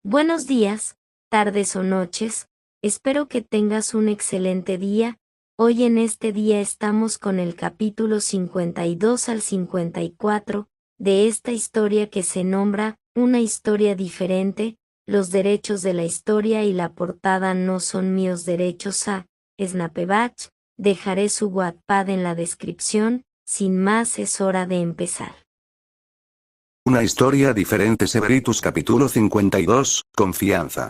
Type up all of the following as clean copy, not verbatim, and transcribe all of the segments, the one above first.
Buenos días, tardes o noches, espero que tengas un excelente día. Hoy en este día estamos con el capítulo 52 al 54 de esta historia que se nombra Una historia diferente, los derechos de la historia y la portada no son míos derechos a Snapebach. Dejaré su Wattpad en la descripción. Sin más, es hora de empezar. Una historia diferente. Severitus capítulo 52, Confianza.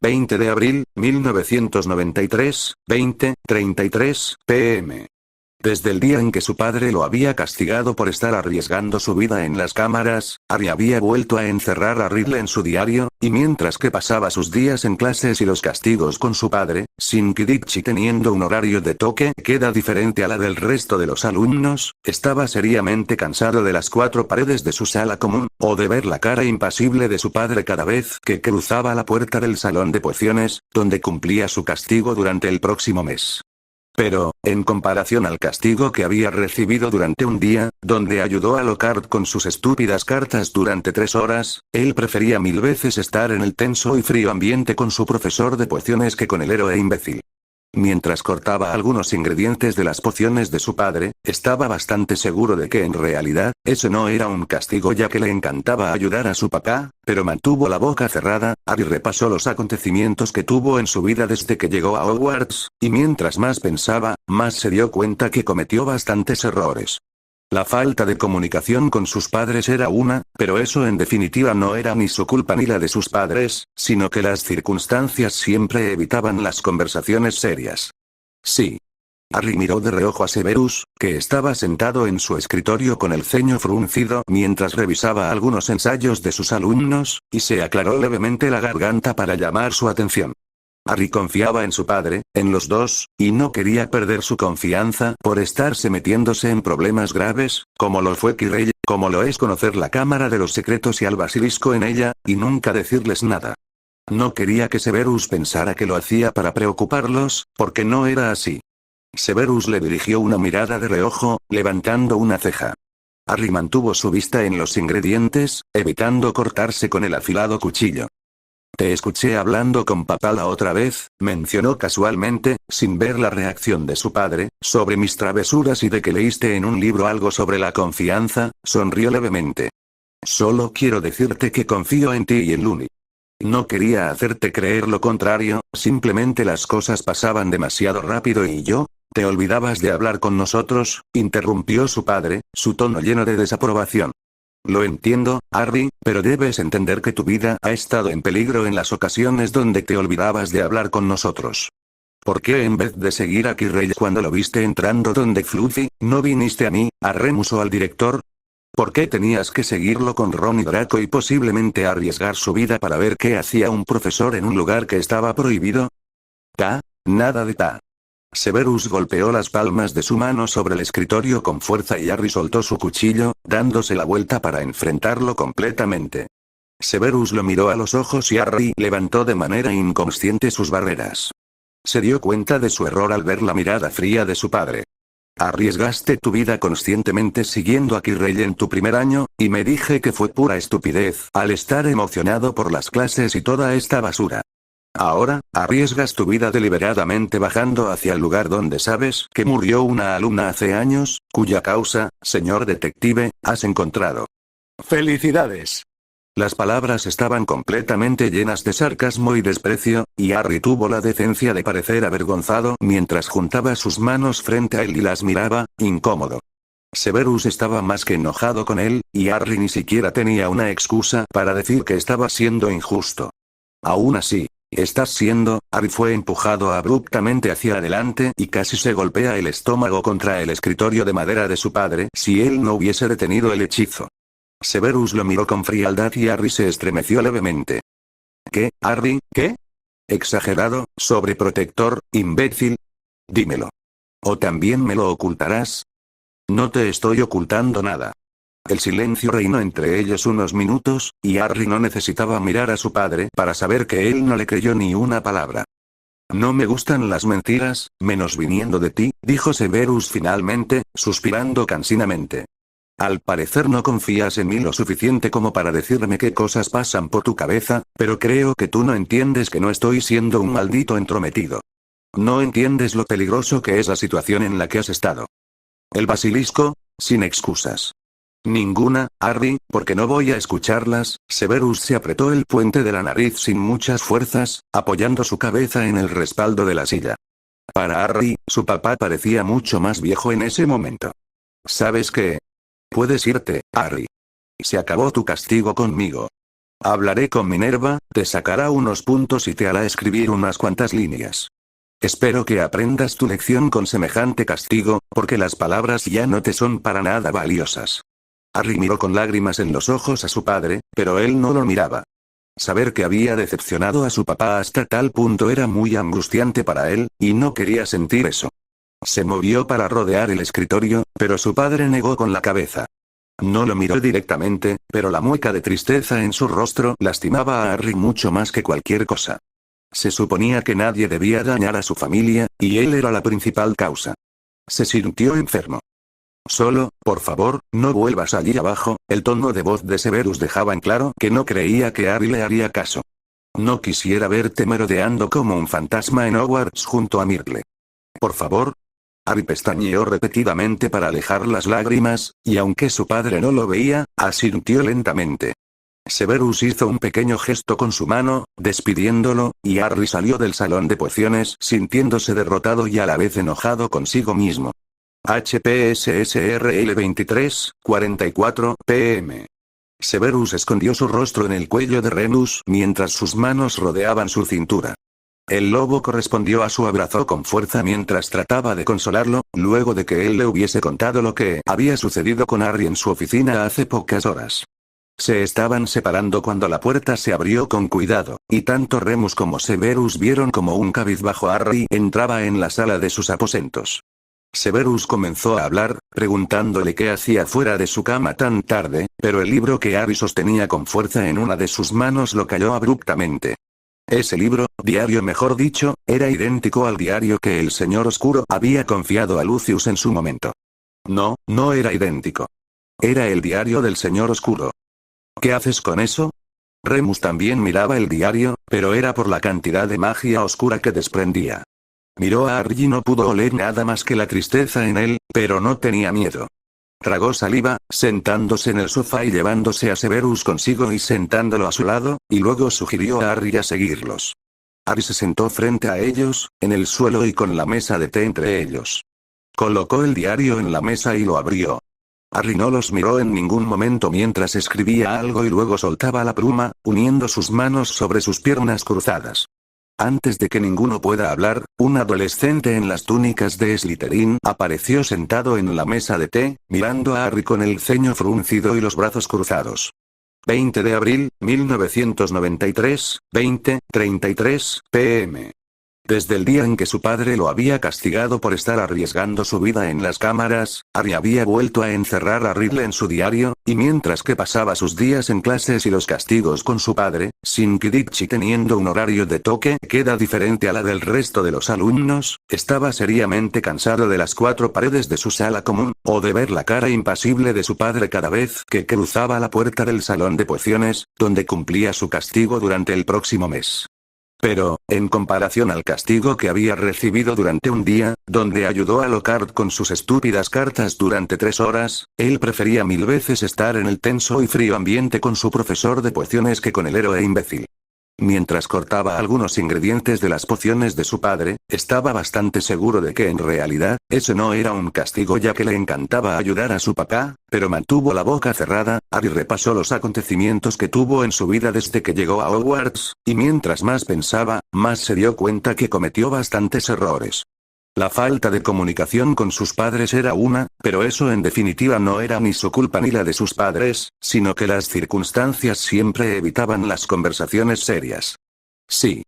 20 de abril, 1993, 20:33 p.m. Desde el día en que su padre lo había castigado por estar arriesgando su vida en las cámaras, Harry había vuelto a encerrar a Riddle en su diario, y mientras que pasaba sus días en clases y los castigos con su padre, sin Quidditch y teniendo un horario de toque queda diferente a la del resto de los alumnos, estaba seriamente cansado de las cuatro paredes de su sala común, o de ver la cara impasible de su padre cada vez que cruzaba la puerta del salón de pociones, donde cumplía su castigo durante el próximo mes. Pero, en comparación al castigo que había recibido durante un día, donde ayudó a Lockhart con sus estúpidas cartas durante 3 horas, él prefería 1000 veces estar en el tenso y frío ambiente con su profesor de pociones que con el héroe imbécil. Mientras cortaba algunos ingredientes de las pociones de su padre, estaba bastante seguro de que en realidad, ese no era un castigo ya que le encantaba ayudar a su papá, pero mantuvo la boca cerrada. Harry repasó los acontecimientos que tuvo en su vida desde que llegó a Hogwarts, y mientras más pensaba, más se dio cuenta que cometió bastantes errores. La falta de comunicación con sus padres era una, pero eso en definitiva no era ni su culpa ni la de sus padres, sino que las circunstancias siempre evitaban las conversaciones serias. Sí. Harry miró de reojo a Severus, que estaba sentado en su escritorio con el ceño fruncido mientras revisaba algunos ensayos de sus alumnos, y se aclaró levemente la garganta para llamar su atención. Harry confiaba en su padre, en los dos, y no quería perder su confianza por estarse metiéndose en problemas graves, como lo fue Quirrell, como lo es conocer la Cámara de los Secretos y al basilisco en ella, y nunca decirles nada. No quería que Severus pensara que lo hacía para preocuparlos, porque no era así. Severus le dirigió una mirada de reojo, levantando una ceja. Harry mantuvo su vista en los ingredientes, evitando cortarse con el afilado cuchillo. Te escuché hablando con papá la otra vez, mencionó casualmente, sin ver la reacción de su padre, sobre mis travesuras y de que leíste en un libro algo sobre la confianza. Sonrió levemente. Solo quiero decirte que confío en ti y en Luni. No quería hacerte creer lo contrario, simplemente las cosas pasaban demasiado rápido y te olvidabas de hablar con nosotros, interrumpió su padre, su tono lleno de desaprobación. Lo entiendo, Harry, pero debes entender que tu vida ha estado en peligro en las ocasiones donde te olvidabas de hablar con nosotros. ¿Por qué en vez de seguir a Quirrell cuando lo viste entrando donde Fluffy, no viniste a mí, a Remus o al director? ¿Por qué tenías que seguirlo con Ron y Draco y posiblemente arriesgar su vida para ver qué hacía un profesor en un lugar que estaba prohibido? Nada de ta. Severus golpeó las palmas de su mano sobre el escritorio con fuerza y Harry soltó su cuchillo, dándose la vuelta para enfrentarlo completamente. Severus lo miró a los ojos y Harry levantó de manera inconsciente sus barreras. Se dio cuenta de su error al ver la mirada fría de su padre. Arriesgaste tu vida conscientemente siguiendo a Quirrell en tu primer año, y me dije que fue pura estupidez al estar emocionado por las clases y toda esta basura. Ahora, arriesgas tu vida deliberadamente bajando hacia el lugar donde sabes que murió una alumna hace años, cuya causa, señor detective, has encontrado. ¡Felicidades! Las palabras estaban completamente llenas de sarcasmo y desprecio, y Harry tuvo la decencia de parecer avergonzado mientras juntaba sus manos frente a él y las miraba, incómodo. Severus estaba más que enojado con él, y Harry ni siquiera tenía una excusa para decir que estaba siendo injusto. Aún así, estás siendo. Harry fue empujado abruptamente hacia adelante y casi se golpea el estómago contra el escritorio de madera de su padre si él no hubiese detenido el hechizo. Severus lo miró con frialdad y Harry se estremeció levemente. ¿Qué, Harry, qué? Exagerado, sobreprotector, imbécil. Dímelo. ¿O también me lo ocultarás? No te estoy ocultando nada. El silencio reinó entre ellos unos minutos, y Harry no necesitaba mirar a su padre para saber que él no le creyó ni una palabra. No me gustan las mentiras, menos viniendo de ti, dijo Severus finalmente, suspirando cansinamente. Al parecer no confías en mí lo suficiente como para decirme qué cosas pasan por tu cabeza, pero creo que tú no entiendes que no estoy siendo un maldito entrometido. No entiendes lo peligroso que es la situación en la que has estado. El basilisco, sin excusas. Ninguna, Harry, porque no voy a escucharlas. Severus se apretó el puente de la nariz sin muchas fuerzas, apoyando su cabeza en el respaldo de la silla. Para Harry, su papá parecía mucho más viejo en ese momento. ¿Sabes qué? Puedes irte, Harry. Se acabó tu castigo conmigo. Hablaré con Minerva, te sacará unos puntos y te hará escribir unas cuantas líneas. Espero que aprendas tu lección con semejante castigo, porque las palabras ya no te son para nada valiosas. Harry miró con lágrimas en los ojos a su padre, pero él no lo miraba. Saber que había decepcionado a su papá hasta tal punto era muy angustiante para él, y no quería sentir eso. Se movió para rodear el escritorio, pero su padre negó con la cabeza. No lo miró directamente, pero la mueca de tristeza en su rostro lastimaba a Harry mucho más que cualquier cosa. Se suponía que nadie debía dañar a su familia, y él era la principal causa. Se sintió enfermo. Solo, por favor, no vuelvas allí abajo. El tono de voz de Severus dejaba en claro que no creía que Harry le haría caso. No quisiera verte merodeando como un fantasma en Hogwarts junto a Myrtle. Por favor. Harry pestañeó repetidamente para alejar las lágrimas, y aunque su padre no lo veía, asintió lentamente. Severus hizo un pequeño gesto con su mano, despidiéndolo, y Harry salió del salón de pociones sintiéndose derrotado y a la vez enojado consigo mismo. HPSSRL 23:44 p.m. Severus escondió su rostro en el cuello de Remus mientras sus manos rodeaban su cintura. El lobo correspondió a su abrazo con fuerza mientras trataba de consolarlo, luego de que él le hubiese contado lo que había sucedido con Harry en su oficina hace pocas horas. Se estaban separando cuando la puerta se abrió con cuidado, y tanto Remus como Severus vieron como un cabizbajo Harry entraba en la sala de sus aposentos. Severus comenzó a hablar, preguntándole qué hacía fuera de su cama tan tarde, pero el libro que Harry sostenía con fuerza en una de sus manos lo cayó abruptamente. Ese libro, diario mejor dicho, era idéntico al diario que el Señor Oscuro había confiado a Lucius en su momento. No, no era idéntico. Era el diario del Señor Oscuro. ¿Qué haces con eso? Remus también miraba el diario, pero era por la cantidad de magia oscura que desprendía. Miró a Harry y no pudo oler nada más que la tristeza en él, pero no tenía miedo. Tragó saliva, sentándose en el sofá y llevándose a Severus consigo y sentándolo a su lado, y luego sugirió a Harry a seguirlos. Harry se sentó frente a ellos, en el suelo y con la mesa de té entre ellos. Colocó el diario en la mesa y lo abrió. Harry no los miró en ningún momento mientras escribía algo y luego soltaba la pluma, uniendo sus manos sobre sus piernas cruzadas. Antes de que ninguno pueda hablar, un adolescente en las túnicas de Slytherin apareció sentado en la mesa de té, mirando a Harry con el ceño fruncido y los brazos cruzados. 20 de abril, 1993, 20:33 p.m. Desde el día en que su padre lo había castigado por estar arriesgando su vida en las cámaras, Harry había vuelto a encerrar a Riddle en su diario, y mientras que pasaba sus días en clases y los castigos con su padre, sin Quidditch y teniendo un horario de toque que queda diferente a la del resto de los alumnos, estaba seriamente cansado de las cuatro paredes de su sala común, o de ver la cara impasible de su padre cada vez que cruzaba la puerta del salón de pociones, donde cumplía su castigo durante el próximo mes. Pero, en comparación al castigo que había recibido durante un día, donde ayudó a Lockhart con sus estúpidas cartas durante 3 horas, él prefería 1000 veces estar en el tenso y frío ambiente con su profesor de pociones que con el héroe imbécil. Mientras cortaba algunos ingredientes de las pociones de su padre, estaba bastante seguro de que en realidad, ese no era un castigo ya que le encantaba ayudar a su papá, pero mantuvo la boca cerrada. Harry repasó los acontecimientos que tuvo en su vida desde que llegó a Hogwarts, y mientras más pensaba, más se dio cuenta que cometió bastantes errores. La falta de comunicación con sus padres era una, pero eso en definitiva no era ni su culpa ni la de sus padres, sino que las circunstancias siempre evitaban las conversaciones serias. Sí.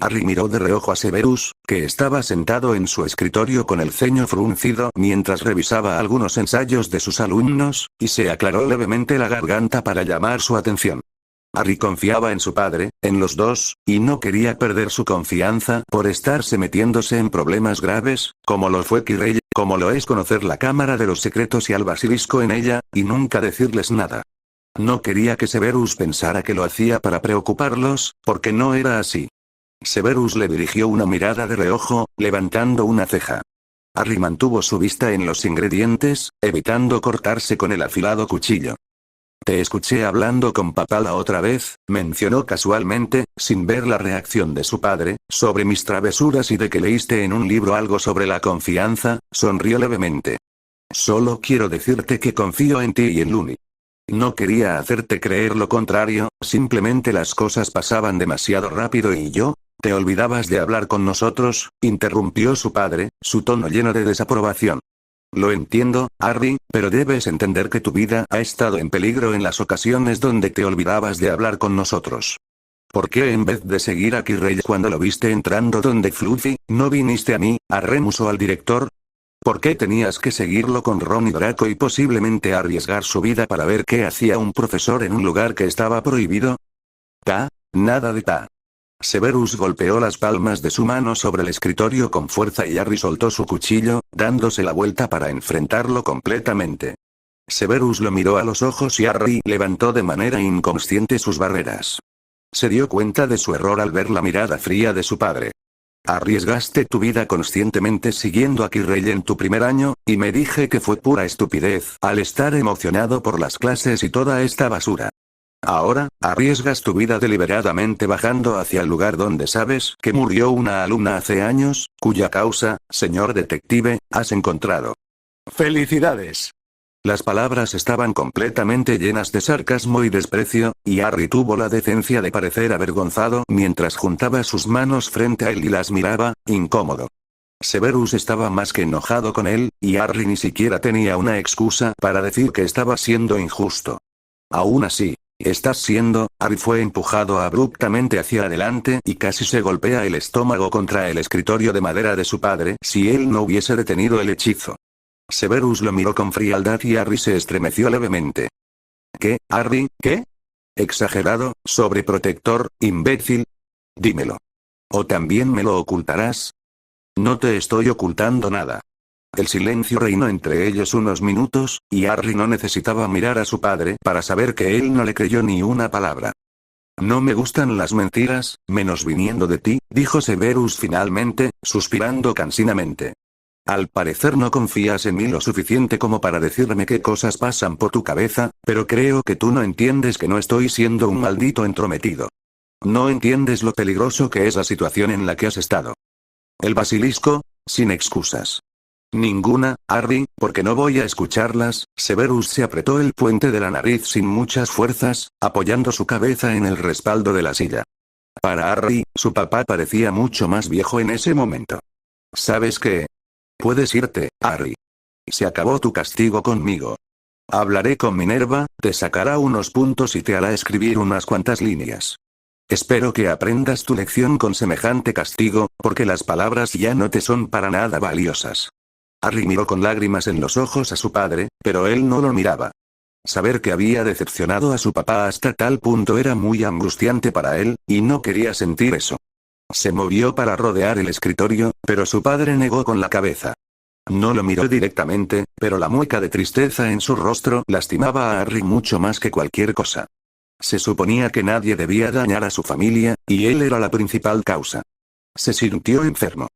Harry miró de reojo a Severus, que estaba sentado en su escritorio con el ceño fruncido mientras revisaba algunos ensayos de sus alumnos, y se aclaró levemente la garganta para llamar su atención. Harry confiaba en su padre, en los dos, y no quería perder su confianza por estarse metiéndose en problemas graves, como lo fue Quirrell, como lo es conocer la Cámara de los Secretos y al basilisco en ella, y nunca decirles nada. No quería que Severus pensara que lo hacía para preocuparlos, porque no era así. Severus le dirigió una mirada de reojo, levantando una ceja. Harry mantuvo su vista en los ingredientes, evitando cortarse con el afilado cuchillo. Te escuché hablando con papá la otra vez, mencionó casualmente, sin ver la reacción de su padre, sobre mis travesuras y de que leíste en un libro algo sobre la confianza, sonrió levemente. Solo quiero decirte que confío en ti y en Luni. No quería hacerte creer lo contrario, simplemente las cosas pasaban demasiado rápido y yo... ¿Te olvidabas de hablar con nosotros?, interrumpió su padre, su tono lleno de desaprobación. Lo entiendo, Harry, pero debes entender que tu vida ha estado en peligro en las ocasiones donde te olvidabas de hablar con nosotros. ¿Por qué en vez de seguir a Quirrell cuando lo viste entrando donde Fluffy, no viniste a mí, a Remus o al director? ¿Por qué tenías que seguirlo con Ron y Draco y posiblemente arriesgar su vida para ver qué hacía un profesor en un lugar que estaba prohibido? Nada de ta. Severus golpeó las palmas de su mano sobre el escritorio con fuerza y Harry soltó su cuchillo, dándose la vuelta para enfrentarlo completamente. Severus lo miró a los ojos y Harry levantó de manera inconsciente sus barreras. Se dio cuenta de su error al ver la mirada fría de su padre. Arriesgaste tu vida conscientemente siguiendo a Quirrell en tu primer año, y me dije que fue pura estupidez al estar emocionado por las clases y toda esta basura. Ahora, arriesgas tu vida deliberadamente bajando hacia el lugar donde sabes que murió una alumna hace años, cuya causa, señor detective, has encontrado. ¡Felicidades! Las palabras estaban completamente llenas de sarcasmo y desprecio, y Harry tuvo la decencia de parecer avergonzado mientras juntaba sus manos frente a él y las miraba, incómodo. Severus estaba más que enojado con él, y Harry ni siquiera tenía una excusa para decir que estaba siendo injusto. Aún así, estás siendo, Harry fue empujado abruptamente hacia adelante y casi se golpea el estómago contra el escritorio de madera de su padre si él no hubiese detenido el hechizo. Severus lo miró con frialdad y Harry se estremeció levemente. ¿Qué, Harry, qué? Exagerado, sobreprotector, imbécil. Dímelo. ¿O también me lo ocultarás? No te estoy ocultando nada. El silencio reinó entre ellos unos minutos, y Harry no necesitaba mirar a su padre para saber que él no le creyó ni una palabra. No me gustan las mentiras, menos viniendo de ti, dijo Severus finalmente, suspirando cansinamente. Al parecer no confías en mí lo suficiente como para decirme qué cosas pasan por tu cabeza, pero creo que tú no entiendes que no estoy siendo un maldito entrometido. No entiendes lo peligroso que es la situación en la que has estado. El basilisco, sin excusas. Ninguna, Harry, porque no voy a escucharlas. Severus se apretó el puente de la nariz sin muchas fuerzas, apoyando su cabeza en el respaldo de la silla. Para Harry, su papá parecía mucho más viejo en ese momento. ¿Sabes qué? Puedes irte, Harry. Se acabó tu castigo conmigo. Hablaré con Minerva, te sacará unos puntos y te hará escribir unas cuantas líneas. Espero que aprendas tu lección con semejante castigo, porque las palabras ya no te son para nada valiosas. Harry miró con lágrimas en los ojos a su padre, pero él no lo miraba. Saber que había decepcionado a su papá hasta tal punto era muy angustiante para él, y no quería sentir eso. Se movió para rodear el escritorio, pero su padre negó con la cabeza. No lo miró directamente, pero la mueca de tristeza en su rostro lastimaba a Harry mucho más que cualquier cosa. Se suponía que nadie debía dañar a su familia, y él era la principal causa. Se sintió enfermo.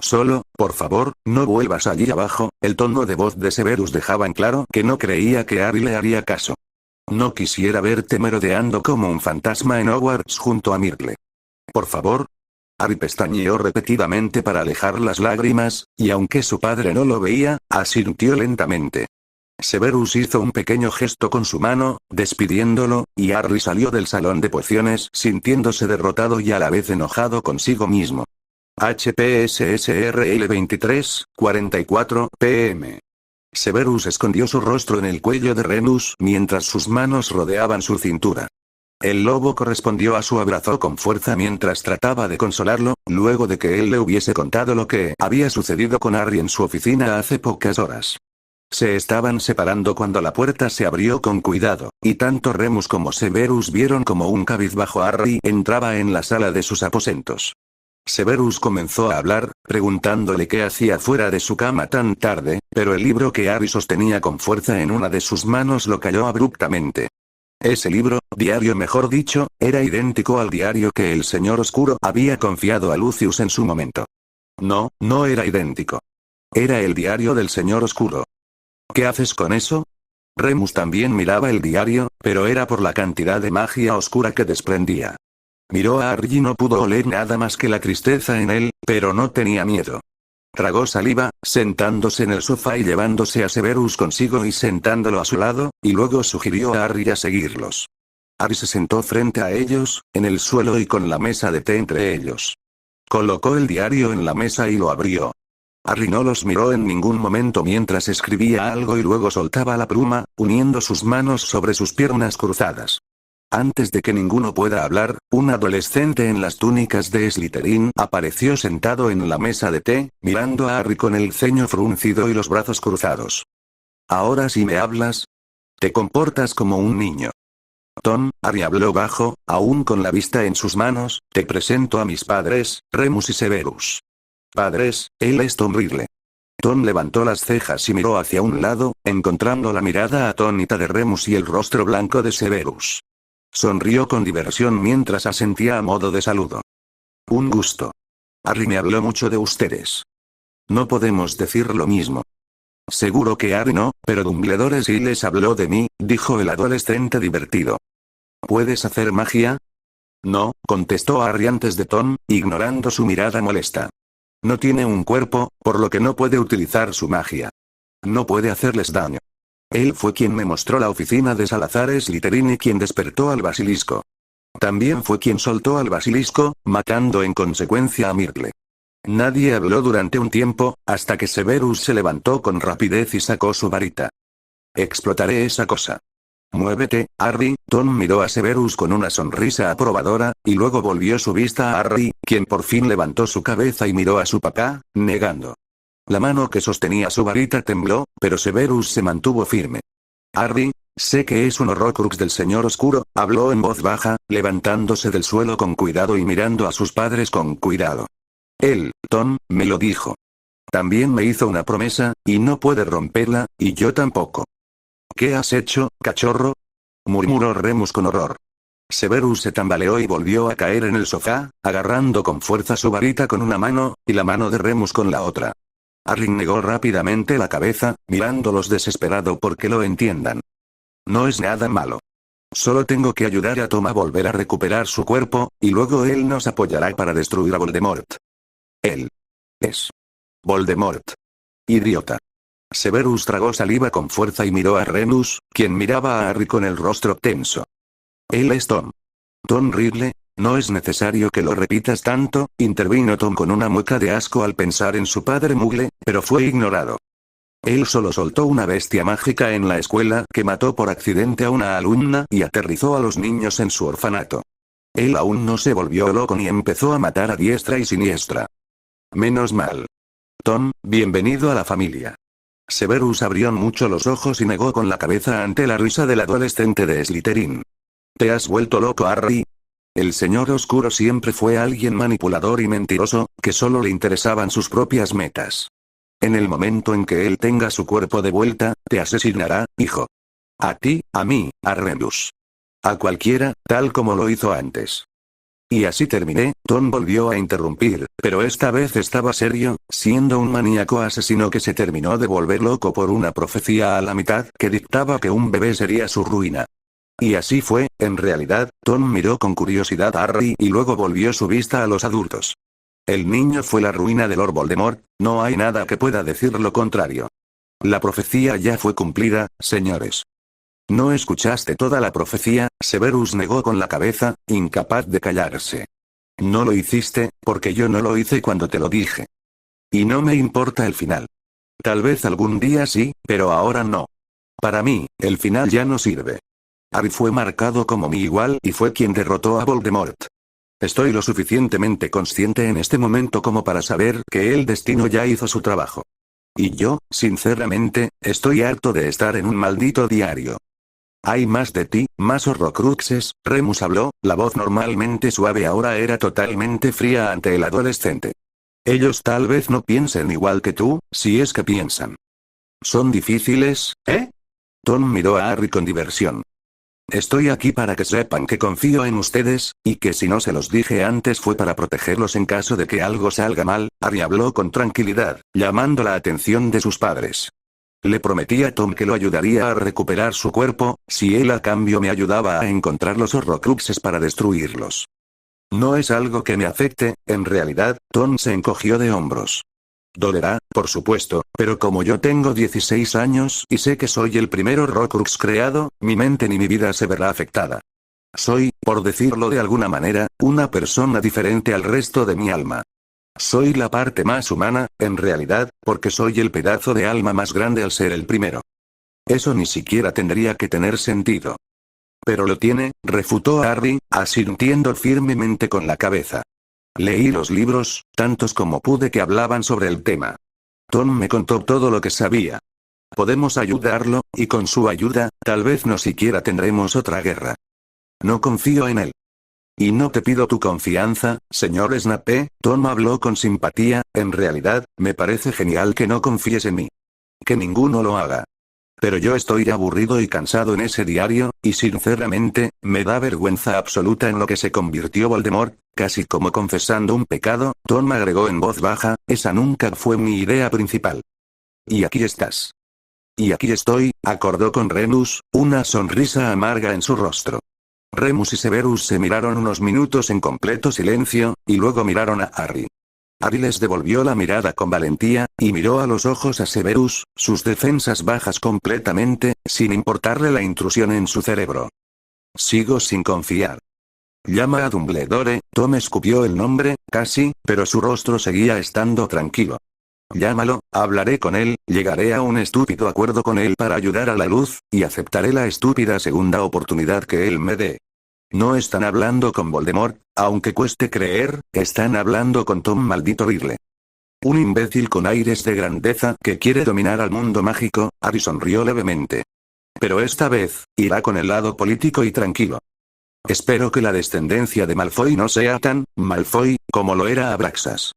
Solo, por favor, no vuelvas allí abajo. El tono de voz de Severus dejaba en claro que no creía que Harry le haría caso. No quisiera verte merodeando como un fantasma en Hogwarts junto a Myrtle. Por favor. Harry pestañeó repetidamente para alejar las lágrimas, y aunque su padre no lo veía, asintió lentamente. Severus hizo un pequeño gesto con su mano, despidiéndolo, y Harry salió del salón de pociones sintiéndose derrotado y a la vez enojado consigo mismo. HPSSRL 23:44 p.m. Severus escondió su rostro en el cuello de Remus mientras sus manos rodeaban su cintura. El lobo correspondió a su abrazo con fuerza mientras trataba de consolarlo, luego de que él le hubiese contado lo que había sucedido con Harry en su oficina hace pocas horas. Se estaban separando cuando la puerta se abrió con cuidado, y tanto Remus como Severus vieron como un cabizbajo Harry entraba en la sala de sus aposentos. Severus comenzó a hablar, preguntándole qué hacía fuera de su cama tan tarde, pero el libro que Harry sostenía con fuerza en una de sus manos lo calló abruptamente. Ese libro, diario mejor dicho, era idéntico al diario que el Señor Oscuro había confiado a Lucius en su momento. No, no era idéntico. Era el diario del Señor Oscuro. ¿Qué haces con eso? Remus también miraba el diario, pero era por la cantidad de magia oscura que desprendía. Miró a Harry y no pudo oler nada más que la tristeza en él, pero no tenía miedo. Tragó saliva, sentándose en el sofá y llevándose a Severus consigo y sentándolo a su lado, y luego sugirió a Harry a seguirlos. Harry se sentó frente a ellos, en el suelo y con la mesa de té entre ellos. Colocó el diario en la mesa y lo abrió. Harry no los miró en ningún momento mientras escribía algo y luego soltaba la pluma, uniendo sus manos sobre sus piernas cruzadas. Antes de que ninguno pueda hablar, un adolescente en las túnicas de Slytherin apareció sentado en la mesa de té, mirando a Harry con el ceño fruncido y los brazos cruzados. ¿Ahora sí me hablas? Te comportas como un niño. Tom, Harry habló bajo, aún con la vista en sus manos, te presento a mis padres, Remus y Severus. Padres, él es Tom Riddle. Tom levantó las cejas y miró hacia un lado, encontrando la mirada atónita de Remus y el rostro blanco de Severus. Sonrió con diversión mientras asentía a modo de saludo. Un gusto. Harry me habló mucho de ustedes. No podemos decir lo mismo. Seguro que Harry no, pero Dumbledore sí les habló de mí, dijo el adolescente divertido. ¿Puedes hacer magia? No, contestó Harry antes de Tom, ignorando su mirada molesta. No tiene un cuerpo, por lo que no puede utilizar su magia. No puede hacerles daño. Él fue quien me mostró la oficina de Salazar Slytherin y quien despertó al basilisco. También fue quien soltó al basilisco, matando en consecuencia a Myrtle. Nadie habló durante un tiempo, hasta que Severus se levantó con rapidez y sacó su varita. Explotaré esa cosa. Muévete, Harry. Tom miró a Severus con una sonrisa aprobadora, y luego volvió su vista a Harry, quien por fin levantó su cabeza y miró a su papá, negando. La mano que sostenía su varita tembló, pero Severus se mantuvo firme. Harry, sé que es un horrocrux del Señor Oscuro, habló en voz baja, levantándose del suelo con cuidado y mirando a sus padres con cuidado. Él, Tom, me lo dijo. También me hizo una promesa, y no puede romperla, y yo tampoco. ¿Qué has hecho, cachorro? Murmuró Remus con horror. Severus se tambaleó y volvió a caer en el sofá, agarrando con fuerza su varita con una mano, y la mano de Remus con la otra. Harry negó rápidamente la cabeza, mirándolos desesperado porque lo entiendan. No es nada malo. Solo tengo que ayudar a Tom a volver a recuperar su cuerpo, y luego él nos apoyará para destruir a Voldemort. Él es Voldemort. Idiota. Severus tragó saliva con fuerza y miró a Remus, quien miraba a Harry con el rostro tenso. Él es Tom. Tom Riddle, no es necesario que lo repitas tanto, intervino Tom con una mueca de asco al pensar en su padre Muggle, pero fue ignorado. Él solo soltó una bestia mágica en la escuela que mató por accidente a una alumna y aterrizó a los niños en su orfanato. Él aún no se volvió loco ni empezó a matar a diestra y siniestra. Menos mal. Tom, bienvenido a la familia. Severus abrió mucho los ojos y negó con la cabeza ante la risa del adolescente de Slytherin. ¿Te has vuelto loco, Harry? El Señor Oscuro siempre fue alguien manipulador y mentiroso, que solo le interesaban sus propias metas. En el momento en que él tenga su cuerpo de vuelta, te asesinará, hijo. A ti, a mí, a Remus. A cualquiera, tal como lo hizo antes. Y así terminé. Tom volvió a interrumpir, pero esta vez estaba serio, siendo un maníaco asesino que se terminó de volver loco por una profecía a la mitad que dictaba que un bebé sería su ruina. Y así fue, en realidad. Tom miró con curiosidad a Harry y luego volvió su vista a los adultos. El niño fue la ruina de Lord Voldemort, no hay nada que pueda decir lo contrario. La profecía ya fue cumplida, señores. ¿No escuchaste toda la profecía? Severus negó con la cabeza, incapaz de callarse. No lo hiciste, porque yo no lo hice cuando te lo dije. Y no me importa el final. Tal vez algún día sí, pero ahora no. Para mí, el final ya no sirve. Harry fue marcado como mi igual y fue quien derrotó a Voldemort. Estoy lo suficientemente consciente en este momento como para saber que el destino ya hizo su trabajo. Y yo, sinceramente, estoy harto de estar en un maldito diario. Hay más de ti, más horrocruxes, Remus habló, la voz normalmente suave ahora era totalmente fría ante el adolescente. Ellos tal vez no piensen igual que tú, si es que piensan. ¿Son difíciles, eh? Tom miró a Harry con diversión. Estoy aquí para que sepan que confío en ustedes, y que si no se los dije antes fue para protegerlos en caso de que algo salga mal. Harry habló con tranquilidad, llamando la atención de sus padres. Le prometí a Tom que lo ayudaría a recuperar su cuerpo, si él a cambio me ayudaba a encontrar los horrocruxes para destruirlos. No es algo que me afecte, en realidad. Tom se encogió de hombros. Dolerá, por supuesto, pero como yo tengo 16 años y sé que soy el primer horrocrux creado, mi mente ni mi vida se verá afectada. Soy, por decirlo de alguna manera, una persona diferente al resto de mi alma. Soy la parte más humana, en realidad, porque soy el pedazo de alma más grande al ser el primero. Eso ni siquiera tendría que tener sentido. Pero lo tiene, refutó Harry, asintiendo firmemente con la cabeza. Leí los libros, tantos como pude que hablaban sobre el tema. Tom me contó todo lo que sabía. Podemos ayudarlo, y con su ayuda, tal vez no siquiera tendremos otra guerra. No confío en él. Y no te pido tu confianza, señor Snape. Tom habló con simpatía, en realidad, me parece genial que no confíes en mí. Que ninguno lo haga. Pero yo estoy aburrido y cansado en ese diario, y sinceramente, me da vergüenza absoluta en lo que se convirtió Voldemort, casi como confesando un pecado. Tom agregó en voz baja, esa nunca fue mi idea principal. Y aquí estás. Y aquí estoy, acordó con Remus, una sonrisa amarga en su rostro. Remus y Severus se miraron unos minutos en completo silencio, y luego miraron a Harry. Harry les devolvió la mirada con valentía, y miró a los ojos a Severus, sus defensas bajas completamente, sin importarle la intrusión en su cerebro. Sigo sin confiar. Llama a Dumbledore. Tom escupió el nombre, casi, pero su rostro seguía estando tranquilo. Llámalo, hablaré con él, llegaré a un estúpido acuerdo con él para ayudar a la luz, y aceptaré la estúpida segunda oportunidad que él me dé. No están hablando con Voldemort, aunque cueste creer, están hablando con Tom maldito Riddle. Un imbécil con aires de grandeza que quiere dominar al mundo mágico. Harry sonrió levemente. Pero esta vez, irá con el lado político y tranquilo. Espero que la descendencia de Malfoy no sea tan Malfoy como lo era Abraxas.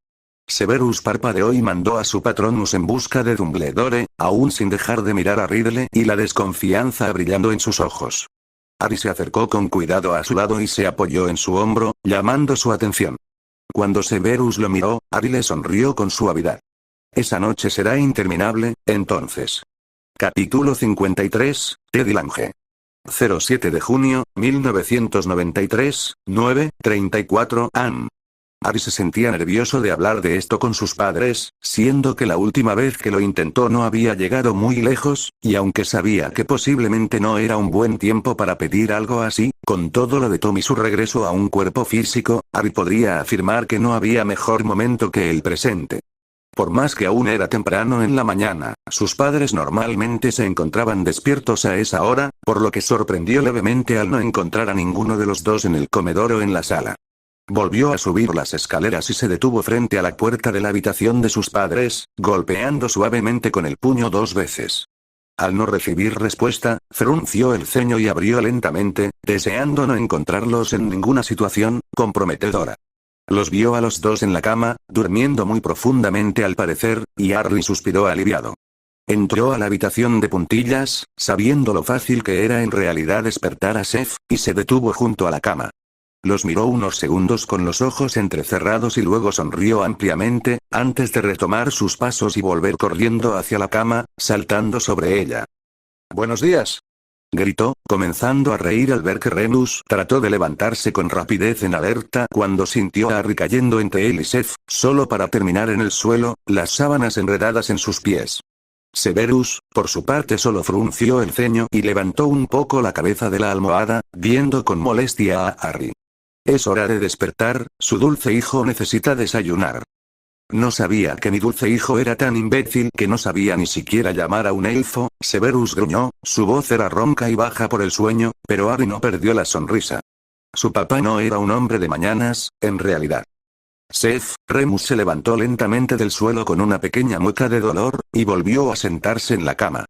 Severus parpadeó y mandó a su Patronus en busca de Dumbledore, aún sin dejar de mirar a Riddle y la desconfianza brillando en sus ojos. Harry se acercó con cuidado a su lado y se apoyó en su hombro, llamando su atención. Cuando Severus lo miró, Harry le sonrió con suavidad. Esa noche será interminable, entonces. Capítulo 53, Teddy Lange. 07 de junio, 1993, 9:34 am. Harry se sentía nervioso de hablar de esto con sus padres, siendo que la última vez que lo intentó no había llegado muy lejos, y aunque sabía que posiblemente no era un buen tiempo para pedir algo así, con todo lo de Tom y su regreso a un cuerpo físico, Harry podría afirmar que no había mejor momento que el presente. Por más que aún era temprano en la mañana, sus padres normalmente se encontraban despiertos a esa hora, por lo que sorprendió levemente al no encontrar a ninguno de los dos en el comedor o en la sala. Volvió a subir las escaleras y se detuvo frente a la puerta de la habitación de sus padres, golpeando suavemente con el puño 2 veces. Al no recibir respuesta, frunció el ceño y abrió lentamente, deseando no encontrarlos en ninguna situación comprometedora. Los vio a los dos en la cama, durmiendo muy profundamente al parecer, y Harry suspiró aliviado. Entró a la habitación de puntillas, sabiendo lo fácil que era en realidad despertar a Seth, y se detuvo junto a la cama. Los miró unos segundos con los ojos entrecerrados y luego sonrió ampliamente, antes de retomar sus pasos y volver corriendo hacia la cama, saltando sobre ella. «¡Buenos días!», gritó, comenzando a reír al ver que Remus trató de levantarse con rapidez en alerta cuando sintió a Harry cayendo entre él y Seth, solo para terminar en el suelo, las sábanas enredadas en sus pies. Severus, por su parte, solo frunció el ceño y levantó un poco la cabeza de la almohada, viendo con molestia a Harry. «Es hora de despertar, su dulce hijo necesita desayunar». No sabía que mi dulce hijo era tan imbécil que no sabía ni siquiera llamar a un elfo. Severus gruñó, su voz era ronca y baja por el sueño, pero Harry no perdió la sonrisa. Su papá no era un hombre de mañanas, en realidad. Seth, Remus se levantó lentamente del suelo con una pequeña mueca de dolor, y volvió a sentarse en la cama.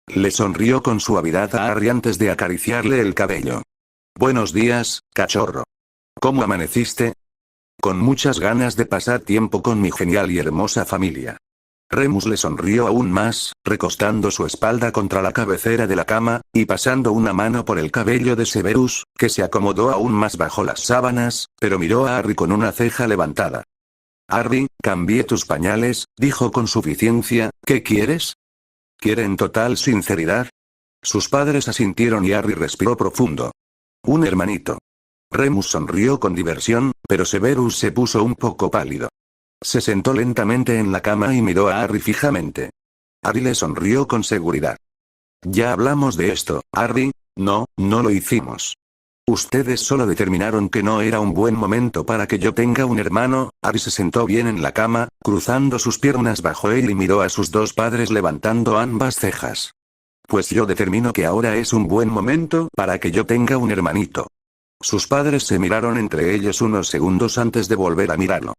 Le sonrió con suavidad a Harry antes de acariciarle el cabello. Buenos días, cachorro. ¿Cómo amaneciste? Con muchas ganas de pasar tiempo con mi genial y hermosa familia. Remus le sonrió aún más, recostando su espalda contra la cabecera de la cama, y pasando una mano por el cabello de Severus, que se acomodó aún más bajo las sábanas, pero miró a Harry con una ceja levantada. Harry, cambié tus pañales, dijo con suficiencia, ¿qué quieres? ¿Quiere en total sinceridad? Sus padres asintieron y Harry respiró profundo. Un hermanito. Remus sonrió con diversión, pero Severus se puso un poco pálido. Se sentó lentamente en la cama y miró a Harry fijamente. Harry le sonrió con seguridad. Ya hablamos de esto, Harry. No, no lo hicimos. Ustedes solo determinaron que no era un buen momento para que yo tenga un hermano. Harry se sentó bien en la cama, cruzando sus piernas bajo él y miró a sus dos padres levantando ambas cejas. Pues yo determino que ahora es un buen momento para que yo tenga un hermanito. Sus padres se miraron entre ellos unos segundos antes de volver a mirarlo.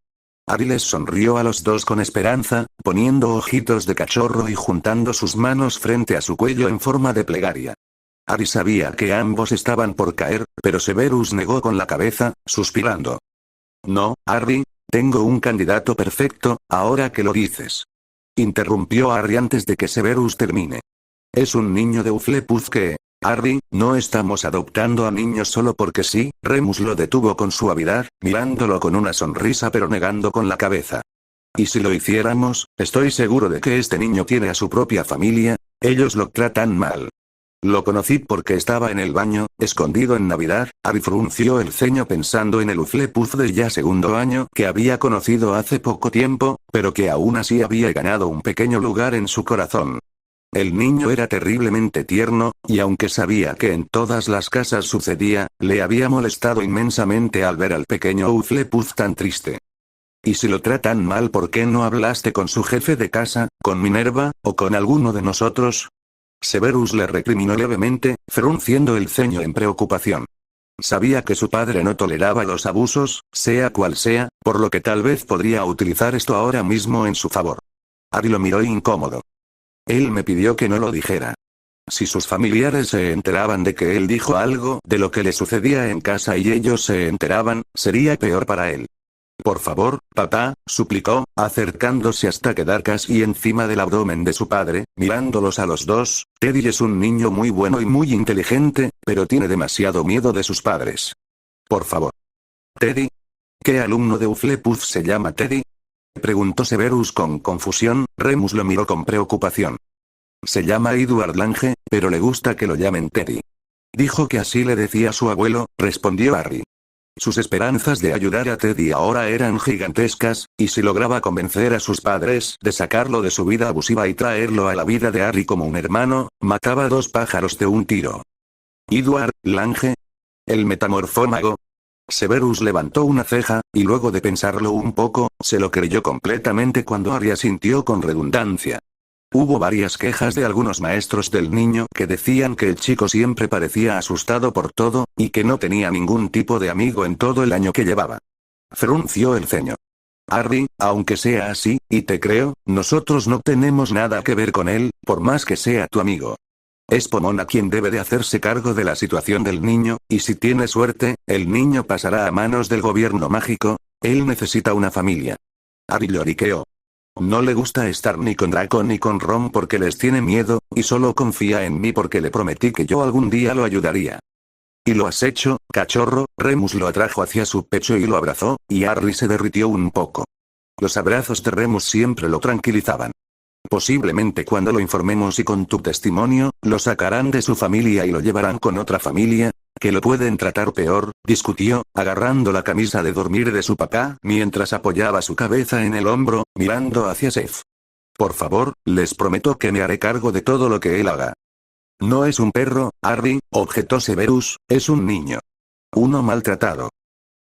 Harry les sonrió a los dos con esperanza, poniendo ojitos de cachorro y juntando sus manos frente a su cuello en forma de plegaria. Harry sabía que ambos estaban por caer, pero Severus negó con la cabeza, suspirando. No, Harry, tengo un candidato perfecto, ahora que lo dices. Interrumpió Harry antes de que Severus termine. Es un niño de Hufflepuff que... Harry, no estamos adoptando a niños solo porque sí. Remus lo detuvo con suavidad, mirándolo con una sonrisa pero negando con la cabeza. Y si lo hiciéramos, estoy seguro de que este niño tiene a su propia familia. Ellos lo tratan mal. Lo conocí porque estaba en el baño, escondido en Navidad. Harry frunció el ceño pensando en el Hufflepuff de ya segundo año que había conocido hace poco tiempo, pero que aún así había ganado un pequeño lugar en su corazón. El niño era terriblemente tierno, y aunque sabía que en todas las casas sucedía, le había molestado inmensamente al ver al pequeño Hufflepuff tan triste. Y si lo tratan mal, ¿por qué no hablaste con su jefe de casa, con Minerva, o con alguno de nosotros? Severus le recriminó levemente, frunciendo el ceño en preocupación. Sabía que su padre no toleraba los abusos, sea cual sea, por lo que tal vez podría utilizar esto ahora mismo en su favor. Harry lo miró incómodo. Él me pidió que no lo dijera. Si sus familiares se enteraban de que él dijo algo de lo que le sucedía en casa y ellos se enteraban, sería peor para él. Por favor, papá, suplicó, acercándose hasta quedar casi encima del abdomen de su padre, mirándolos a los dos. Teddy es un niño muy bueno y muy inteligente, pero tiene demasiado miedo de sus padres. Por favor. ¿Teddy? ¿Qué alumno de Hufflepuff se llama Teddy? Preguntó Severus con confusión. Remus lo miró con preocupación. Se llama Edward Lange, pero le gusta que lo llamen Teddy. Dijo que así le decía su abuelo, respondió Harry. Sus esperanzas de ayudar a Teddy ahora eran gigantescas, y si lograba convencer a sus padres de sacarlo de su vida abusiva y traerlo a la vida de Harry como un hermano, mataba dos pájaros de un tiro. ¿Edward Lange? ¿El metamorfómago? Severus levantó una ceja, y luego de pensarlo un poco, se lo creyó completamente cuando Harry asintió con redundancia. Hubo varias quejas de algunos maestros del niño que decían que el chico siempre parecía asustado por todo, y que no tenía ningún tipo de amigo en todo el año que llevaba. Frunció el ceño. Harry, aunque sea así, y te creo, nosotros no tenemos nada que ver con él, por más que sea tu amigo. Es Pomona quien debe de hacerse cargo de la situación del niño, y si tiene suerte, el niño pasará a manos del gobierno mágico. Él necesita una familia. Harry lloriqueó. No le gusta estar ni con Draco ni con Ron porque les tiene miedo, y solo confía en mí porque le prometí que yo algún día lo ayudaría. ¿Y lo has hecho, cachorro? Remus lo atrajo hacia su pecho y lo abrazó, y Harry se derritió un poco. Los abrazos de Remus siempre lo tranquilizaban. Posiblemente cuando lo informemos y con tu testimonio, lo sacarán de su familia y lo llevarán con otra familia, que lo pueden tratar peor, discutió, agarrando la camisa de dormir de su papá, mientras apoyaba su cabeza en el hombro, mirando hacia Seth. Por favor, les prometo que me haré cargo de todo lo que él haga. No es un perro, Harry, objetó Severus, es un niño. Uno maltratado.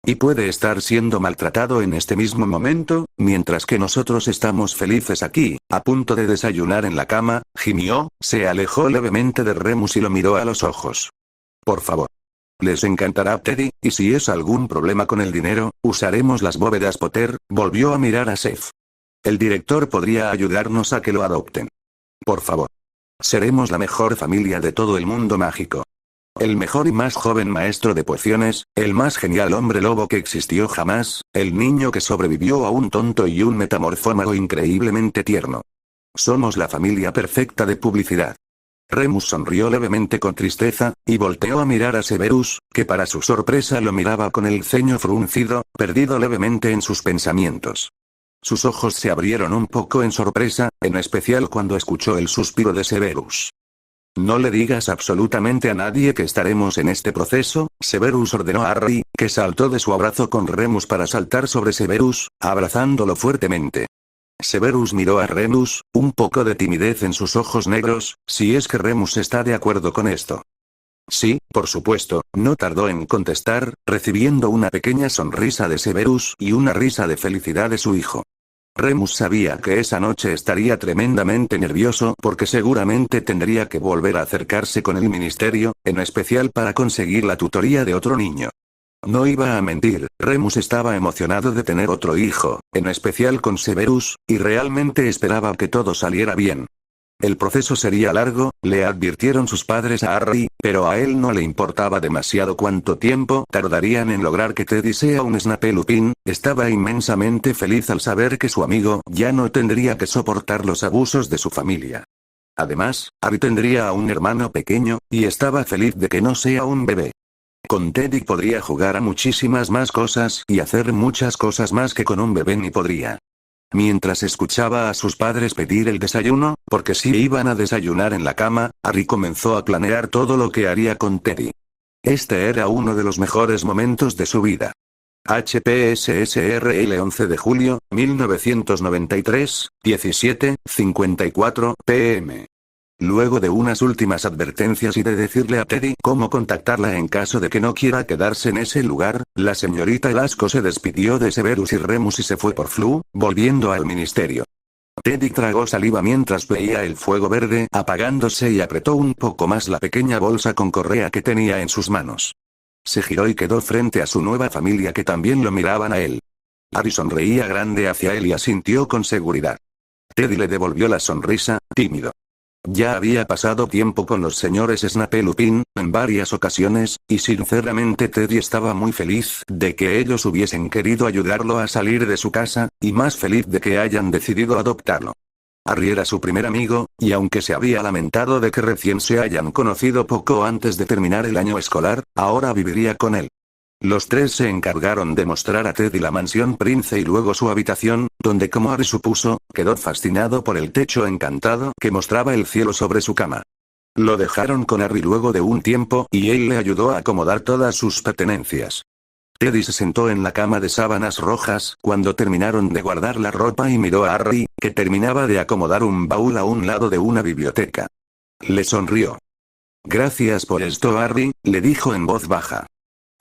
Y puede estar siendo maltratado en este mismo momento, mientras que nosotros estamos felices aquí, a punto de desayunar en la cama. Gimió, se alejó levemente de Remus y lo miró a los ojos. Por favor. Les encantará Teddy, y si es algún problema con el dinero, usaremos las bóvedas Potter. Volvió a mirar a Seth. El director podría ayudarnos a que lo adopten. Por favor. Seremos la mejor familia de todo el mundo mágico. El mejor y más joven maestro de pociones, el más genial hombre lobo que existió jamás, el niño que sobrevivió a un tonto y un metamorfómago increíblemente tierno. Somos la familia perfecta de publicidad. Remus sonrió levemente con tristeza, y volteó a mirar a Severus, que para su sorpresa lo miraba con el ceño fruncido, perdido levemente en sus pensamientos. Sus ojos se abrieron un poco en sorpresa, en especial cuando escuchó el suspiro de Severus. No le digas absolutamente a nadie que estaremos en este proceso, Severus ordenó a Harry, que saltó de su abrazo con Remus para saltar sobre Severus, abrazándolo fuertemente. Severus miró a Remus, un poco de timidez en sus ojos negros, si es que Remus está de acuerdo con esto. Sí, por supuesto, no tardó en contestar, recibiendo una pequeña sonrisa de Severus y una risa de felicidad de su hijo. Remus sabía que esa noche estaría tremendamente nervioso porque seguramente tendría que volver a acercarse con el ministerio, en especial para conseguir la tutoría de otro niño. No iba a mentir, Remus estaba emocionado de tener otro hijo, en especial con Severus, y realmente esperaba que todo saliera bien. El proceso sería largo, le advirtieron sus padres a Harry, pero a él no le importaba demasiado cuánto tiempo tardarían en lograr que Teddy sea un Snape Lupin. Estaba inmensamente feliz al saber que su amigo ya no tendría que soportar los abusos de su familia. Además, Harry tendría a un hermano pequeño, y estaba feliz de que no sea un bebé. Con Teddy podría jugar a muchísimas más cosas y hacer muchas cosas más que con un bebé ni podría. Mientras escuchaba a sus padres pedir el desayuno, porque si iban a desayunar en la cama, Harry comenzó a planear todo lo que haría con Teddy. Este era uno de los mejores momentos de su vida. HPSSRL 11 de julio, 1993, 17:54 p.m. Luego de unas últimas advertencias y de decirle a Teddy cómo contactarla en caso de que no quiera quedarse en ese lugar, la señorita Elasco se despidió de Severus y Remus y se fue por Flu, volviendo al ministerio. Teddy tragó saliva mientras veía el fuego verde apagándose y apretó un poco más la pequeña bolsa con correa que tenía en sus manos. Se giró y quedó frente a su nueva familia que también lo miraban a él. Harry sonreía grande hacia él y asintió con seguridad. Teddy le devolvió la sonrisa, tímido. Ya había pasado tiempo con los señores Snape Lupin, en varias ocasiones, y sinceramente Teddy estaba muy feliz de que ellos hubiesen querido ayudarlo a salir de su casa, y más feliz de que hayan decidido adoptarlo. Harry era su primer amigo, y aunque se había lamentado de que recién se hayan conocido poco antes de terminar el año escolar, ahora viviría con él. Los tres se encargaron de mostrar a Teddy la mansión Prince y luego su habitación, donde como Harry supuso, quedó fascinado por el techo encantado que mostraba el cielo sobre su cama. Lo dejaron con Harry luego de un tiempo y él le ayudó a acomodar todas sus pertenencias. Teddy se sentó en la cama de sábanas rojas cuando terminaron de guardar la ropa y miró a Harry, que terminaba de acomodar un baúl a un lado de una biblioteca. Le sonrió. Gracias por esto, Harry, le dijo en voz baja.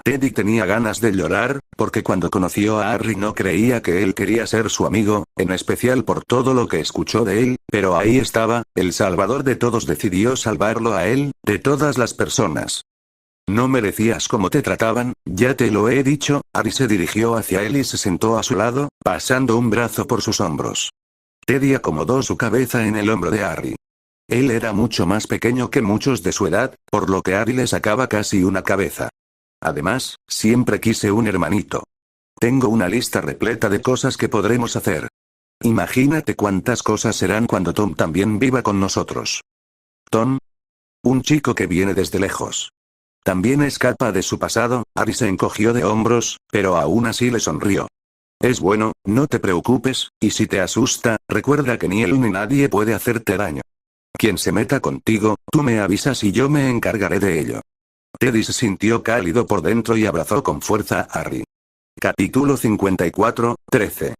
Teddy tenía ganas de llorar, porque cuando conoció a Harry no creía que él quería ser su amigo, en especial por todo lo que escuchó de él, pero ahí estaba, el salvador de todos decidió salvarlo a él, de todas las personas. No merecías cómo te trataban, ya te lo he dicho. Harry se dirigió hacia él y se sentó a su lado, pasando un brazo por sus hombros. Teddy acomodó su cabeza en el hombro de Harry. Él era mucho más pequeño que muchos de su edad, por lo que Harry le sacaba casi una cabeza. Además, siempre quise un hermanito. Tengo una lista repleta de cosas que podremos hacer. Imagínate cuántas cosas serán cuando Tom también viva con nosotros. ¿Tom? Un chico que viene desde lejos. ¿También escapa de su pasado? Harry se encogió de hombros, pero aún así le sonrió. Es bueno, no te preocupes, y si te asusta, recuerda que ni él ni nadie puede hacerte daño. Quien se meta contigo, tú me avisas y yo me encargaré de ello. Teddy se sintió cálido por dentro y abrazó con fuerza a Harry. Capítulo 54, 13.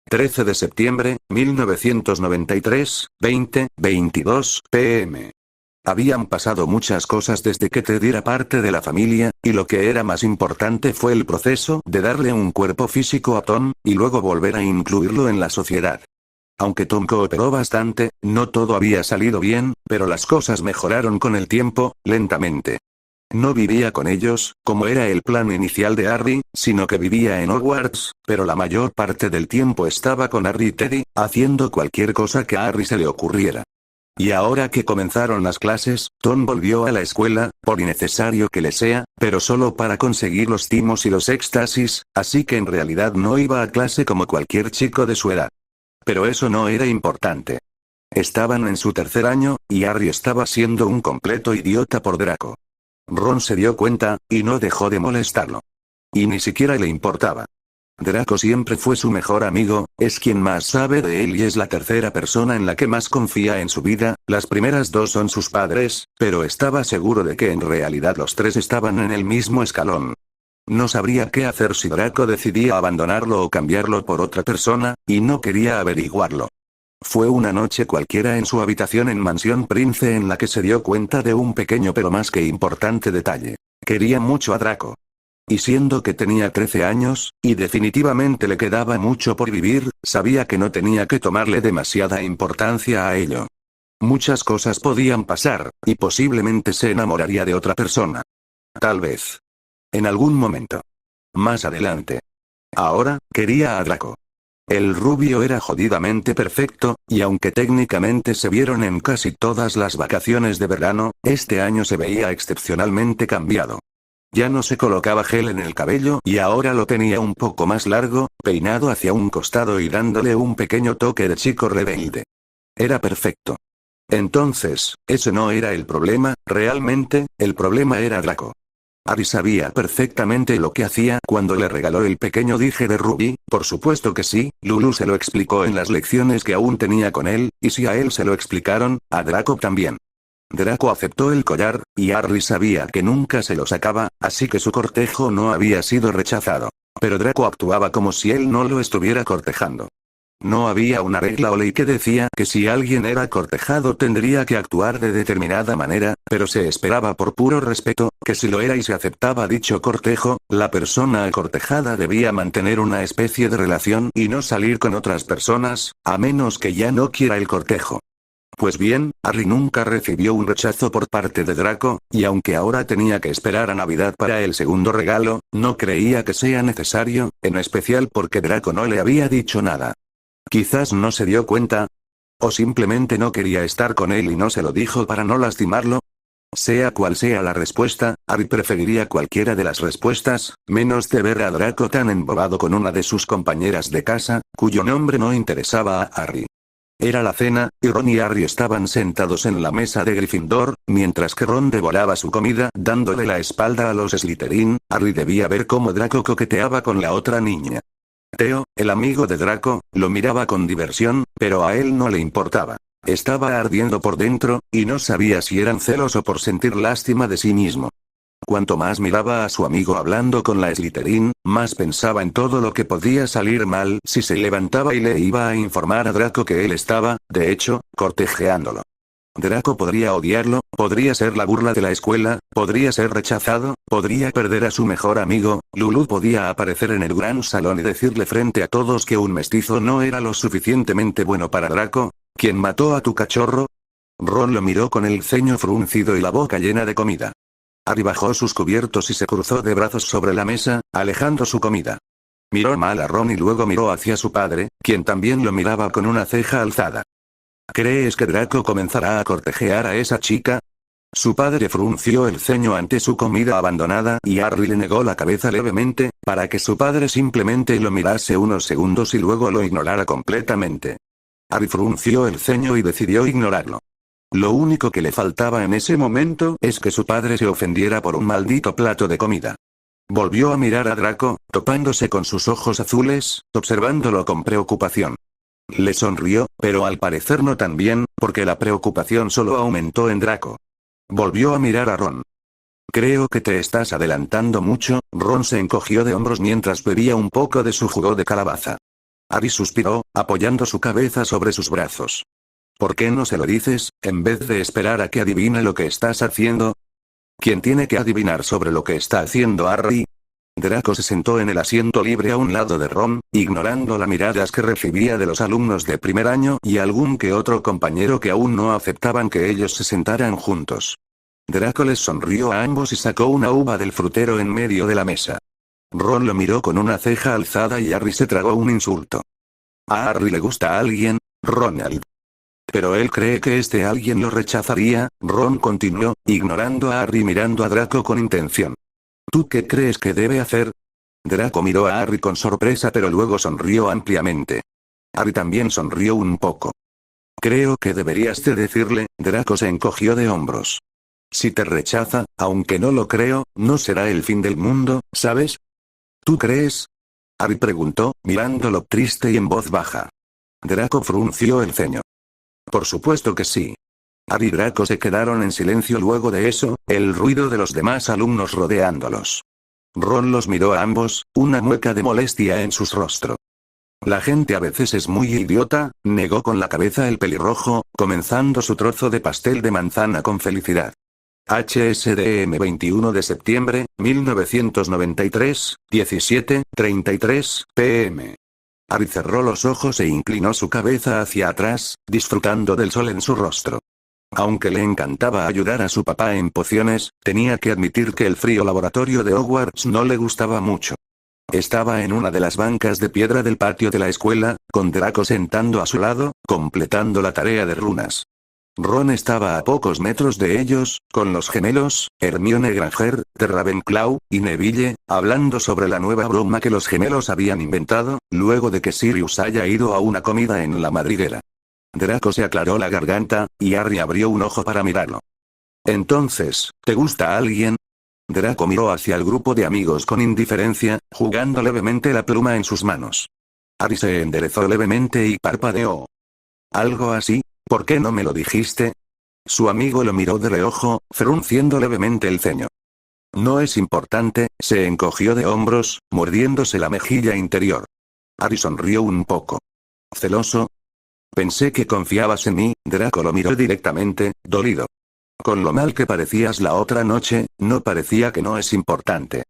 13 de septiembre, 1993, 20:22 p.m. Habían pasado muchas cosas desde que Teddy era parte de la familia, y lo que era más importante fue el proceso de darle un cuerpo físico a Tom, y luego volver a incluirlo en la sociedad. Aunque Tom cooperó bastante, no todo había salido bien, pero las cosas mejoraron con el tiempo, lentamente. No vivía con ellos, como era el plan inicial de Harry, sino que vivía en Hogwarts, pero la mayor parte del tiempo estaba con Harry y Teddy, haciendo cualquier cosa que a Harry se le ocurriera. Y ahora que comenzaron las clases, Tom volvió a la escuela, por innecesario que le sea, pero solo para conseguir los timos y los éxtasis, así que en realidad no iba a clase como cualquier chico de su edad. Pero eso no era importante. Estaban en su tercer año, y Harry estaba siendo un completo idiota por Draco. Ron se dio cuenta, y no dejó de molestarlo. Y ni siquiera le importaba. Draco siempre fue su mejor amigo, es quien más sabe de él y es la tercera persona en la que más confía en su vida, las primeras dos son sus padres, pero estaba seguro de que en realidad los tres estaban en el mismo escalón. No sabría qué hacer si Draco decidía abandonarlo o cambiarlo por otra persona, y no quería averiguarlo. Fue una noche cualquiera en su habitación en Mansión Prince en la que se dio cuenta de un pequeño pero más que importante detalle. Quería mucho a Draco. Y siendo que tenía 13 años, y definitivamente le quedaba mucho por vivir, sabía que no tenía que tomarle demasiada importancia a ello. Muchas cosas podían pasar, y posiblemente se enamoraría de otra persona. Tal vez. En algún momento. Más adelante. Ahora, quería a Draco. El rubio era jodidamente perfecto, y aunque técnicamente se vieron en casi todas las vacaciones de verano, este año se veía excepcionalmente cambiado. Ya no se colocaba gel en el cabello y ahora lo tenía un poco más largo, peinado hacia un costado y dándole un pequeño toque de chico rebelde. Era perfecto. Entonces, ese no era el problema, realmente, el problema era Draco. Harry sabía perfectamente lo que hacía cuando le regaló el pequeño dije de Ruby, por supuesto que sí, Lulu se lo explicó en las lecciones que aún tenía con él, y si a él se lo explicaron, a Draco también. Draco aceptó el collar, y Harry sabía que nunca se lo sacaba, así que su cortejo no había sido rechazado. Pero Draco actuaba como si él no lo estuviera cortejando. No había una regla o ley que decía que si alguien era cortejado tendría que actuar de determinada manera, pero se esperaba por puro respeto, que si lo era y se aceptaba dicho cortejo, la persona cortejada debía mantener una especie de relación y no salir con otras personas, a menos que ya no quiera el cortejo. Pues bien, Harry nunca recibió un rechazo por parte de Draco, y aunque ahora tenía que esperar a Navidad para el segundo regalo, no creía que sea necesario, en especial porque Draco no le había dicho nada. Quizás no se dio cuenta. O simplemente no quería estar con él y no se lo dijo para no lastimarlo. Sea cual sea la respuesta, Harry preferiría cualquiera de las respuestas, menos de ver a Draco tan embobado con una de sus compañeras de casa, cuyo nombre no interesaba a Harry. Era la cena, y Ron y Harry estaban sentados en la mesa de Gryffindor, mientras que Ron devoraba su comida dándole la espalda a los Slytherin. Harry debía ver cómo Draco coqueteaba con la otra niña. Theo, el amigo de Draco, lo miraba con diversión, pero a él no le importaba. Estaba ardiendo por dentro, y no sabía si eran celos o por sentir lástima de sí mismo. Cuanto más miraba a su amigo hablando con la Slytherin, más pensaba en todo lo que podía salir mal si se levantaba y le iba a informar a Draco que él estaba, de hecho, cortejeándolo. Draco podría odiarlo, podría ser la burla de la escuela, podría ser rechazado, podría perder a su mejor amigo, Lulu podía aparecer en el gran salón y decirle frente a todos que un mestizo no era lo suficientemente bueno para Draco. ¿Quién mató a tu cachorro? Ron lo miró con el ceño fruncido y la boca llena de comida. Harry bajó sus cubiertos y se cruzó de brazos sobre la mesa, alejando su comida. Miró mal a Ron y luego miró hacia su padre, quien también lo miraba con una ceja alzada. ¿Crees que Draco comenzará a cortejear a esa chica? Su padre frunció el ceño ante su comida abandonada y Harry le negó la cabeza levemente, para que su padre simplemente lo mirase unos segundos y luego lo ignorara completamente. Harry frunció el ceño y decidió ignorarlo. Lo único que le faltaba en ese momento es que su padre se ofendiera por un maldito plato de comida. Volvió a mirar a Draco, topándose con sus ojos azules, observándolo con preocupación. Le sonrió, pero al parecer no tan bien, porque la preocupación solo aumentó en Draco. Volvió a mirar a Ron. Creo que te estás adelantando mucho. Ron se encogió de hombros mientras bebía un poco de su jugo de calabaza. Harry suspiró, apoyando su cabeza sobre sus brazos. ¿Por qué no se lo dices, en vez de esperar a que adivine lo que estás haciendo? ¿Quién tiene que adivinar sobre lo que está haciendo Harry? Draco se sentó en el asiento libre a un lado de Ron, ignorando las miradas que recibía de los alumnos de primer año y algún que otro compañero que aún no aceptaban que ellos se sentaran juntos. Draco les sonrió a ambos y sacó una uva del frutero en medio de la mesa. Ron lo miró con una ceja alzada y Harry se tragó un insulto. ¿A Harry le gusta a alguien, Ronald? Pero él cree que este alguien lo rechazaría, Ron continuó, ignorando a Harry mirando a Draco con intención. ¿Tú qué crees que debe hacer? Draco miró a Harry con sorpresa pero luego sonrió ampliamente. Harry también sonrió un poco. Creo que deberías de decirle, Draco se encogió de hombros. Si te rechaza, aunque no lo creo, no será el fin del mundo, ¿sabes? ¿Tú crees? Harry preguntó, mirándolo triste y en voz baja. Draco frunció el ceño. Por supuesto que sí. Harry y Draco se quedaron en silencio luego de eso, el ruido de los demás alumnos rodeándolos. Ron los miró a ambos, una mueca de molestia en sus rostros. La gente a veces es muy idiota, negó con la cabeza el pelirrojo, comenzando su trozo de pastel de manzana con felicidad. HSDM 21 de septiembre, 1993, 17:33 p.m. Harry cerró los ojos e inclinó su cabeza hacia atrás, disfrutando del sol en su rostro. Aunque le encantaba ayudar a su papá en pociones, tenía que admitir que el frío laboratorio de Hogwarts no le gustaba mucho. Estaba en una de las bancas de piedra del patio de la escuela, con Draco sentando a su lado, completando la tarea de runas. Ron estaba a pocos metros de ellos, con los gemelos, Hermione Granger, de Ravenclaw, y Neville, hablando sobre la nueva broma que los gemelos habían inventado, luego de que Sirius haya ido a una comida en la madriguera. Draco se aclaró la garganta, y Harry abrió un ojo para mirarlo. Entonces, ¿te gusta alguien? Draco miró hacia el grupo de amigos con indiferencia, jugando levemente la pluma en sus manos. Harry se enderezó levemente y parpadeó. ¿Algo así? ¿Por qué no me lo dijiste? Su amigo lo miró de reojo, frunciendo levemente el ceño. No es importante, se encogió de hombros, mordiéndose la mejilla interior. Harry sonrió un poco. ¿Celoso? Pensé que confiabas en mí, Draco lo miró directamente, dolido. Con lo mal que parecías la otra noche, no parecía que no es importante.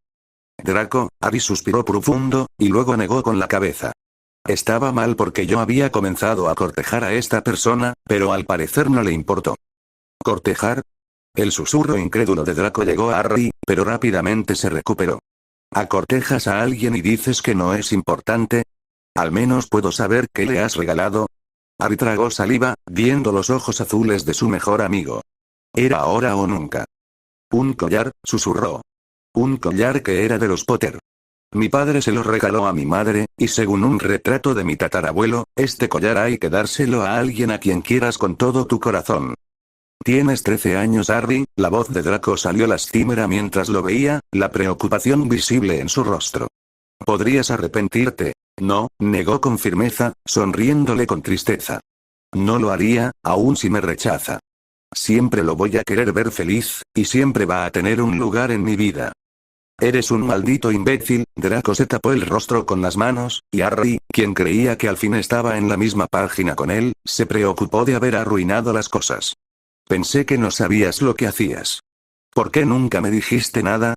Draco, Harry suspiró profundo, y luego negó con la cabeza. Estaba mal porque yo había comenzado a cortejar a esta persona, pero al parecer no le importó. ¿Cortejar? El susurro incrédulo de Draco llegó a Harry, pero rápidamente se recuperó. ¿Acortejas a alguien y dices que no es importante? Al menos puedo saber qué le has regalado. Harry tragó saliva, viendo los ojos azules de su mejor amigo. Era ahora o nunca. Un collar, susurró. Un collar que era de los Potter. Mi padre se lo regaló a mi madre, y según un retrato de mi tatarabuelo, este collar hay que dárselo a alguien a quien quieras con todo tu corazón. Tienes 13 años, Harry, la voz de Draco salió lastimera mientras lo veía, la preocupación visible en su rostro. Podrías arrepentirte. No, negó con firmeza, sonriéndole con tristeza. No lo haría, aun si me rechaza. Siempre lo voy a querer ver feliz, y siempre va a tener un lugar en mi vida. Eres un maldito imbécil, Draco se tapó el rostro con las manos, y Harry, quien creía que al fin estaba en la misma página con él, se preocupó de haber arruinado las cosas. Pensé que no sabías lo que hacías. ¿Por qué nunca me dijiste nada?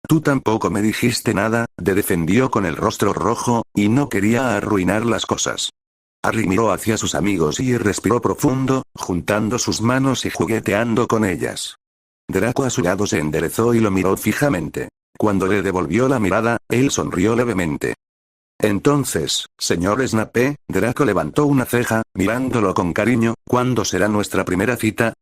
Tú tampoco me dijiste nada, defendió con el rostro rojo, y no quería arruinar las cosas. Harry miró hacia sus amigos y respiró profundo, juntando sus manos y jugueteando con ellas. Draco a su lado se enderezó y lo miró fijamente. Cuando le devolvió la mirada, él sonrió levemente. Entonces, señor Snape, Draco levantó una ceja, mirándolo con cariño, ¿cuándo será nuestra primera cita?